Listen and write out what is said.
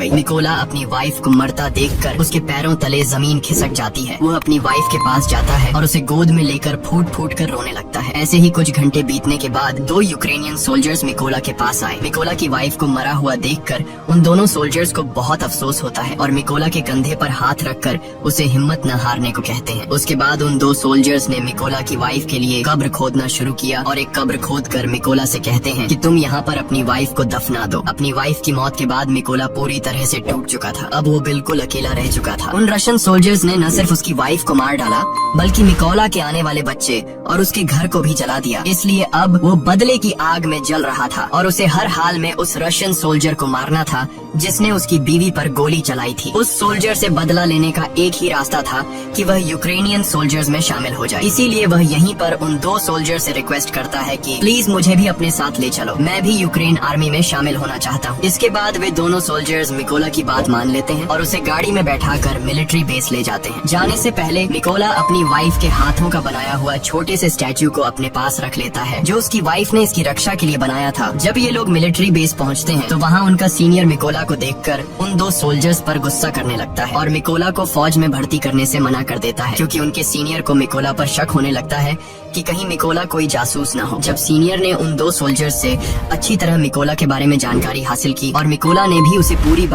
गई। मिकोला अपनी वाइफ को मरता देखकर उसके पैरों तले जमीन खिसक जाती है। वो अपनी वाइफ के पास जाता है और उसे गोद में लेकर फूट फूट कर रोने लगता है। ऐसे ही कुछ घंटे बीतने के बाद 2 यूक्रेनियन सोल्जर्स मिकोला के पास आए। मिकोला की वाइफ को मरा हुआ देखकर उन दोनों सोल्जर्स को बहुत अफसोस होता है और मिकोला के कंधे पर हाथ रखकर उसे हिम्मत न हारने को कहते हैं। उसके बाद उन 2 सोल्जर्स ने मिकोला की वाइफ के लिए कब्र खोदना शुरू किया और एक कब्र खोदकर मिकोला से कहते हैं कि तुम यहाँ पर अपनी वाइफ को दफना दो। अपनी वाइफ की मौत के बाद मिकोला पूरी तरह से टूट चुका था। अब वो बिल्कुल अकेला रह चुका था। उन रशियन सोल्जर्स ने न सिर्फ उसकी वाइफ को मार डाला बल्कि मिकोला के आने वाले बच्चे और उसके घर को भी जला दिया। इसलिए अब वो बदले की आग में जल रहा था और उसे हर हाल में उस रशियन सोल्जर को मारना था जिसने उसकी बीवी पर गोली चलाई थी। उस सोल्जर से बदला लेने का एक ही रास्ता था कि वह यूक्रेनियन सोल्जर्स में शामिल हो जाए। इसीलिए वह यहीं पर उन 2 सोल्जर से रिक्वेस्ट करता है कि प्लीज मुझे भी अपने साथ ले चलो, मैं भी यूक्रेन आर्मी में शामिल होना चाहता हूँ। इसके बाद वे दोनों सोल्जर्स मिकोला की बात मान लेते हैं और उसे गाड़ी में बैठाकर मिलिट्री बेस ले जाते हैं। जाने से पहले मिकोला अपनी वाइफ के हाथों का बनाया हुआ छोटे से स्टैचू को अपने पास रख लेता है जो उसकी वाइफ ने इसकी रक्षा के लिए बनाया था। जब ये लोग मिलिट्री बेस पहुँचते हैं तो वहाँ उनका सीनियर मिकोला को देखकर उन 2 सोल्जर्स पर गुस्सा करने लगता है और मिकोला को फौज में भर्ती करने से मना कर देता है क्योंकि उनके सीनियर को मिकोला पर शक होने लगता है कि कहीं मिकोला कोई जासूस न हो। जब सीनियर ने उन 2 सोल्जर्स से अच्छी तरह मिकोला के बारे में जानकारी हासिल की और मिकोला ने भी उसे पूरी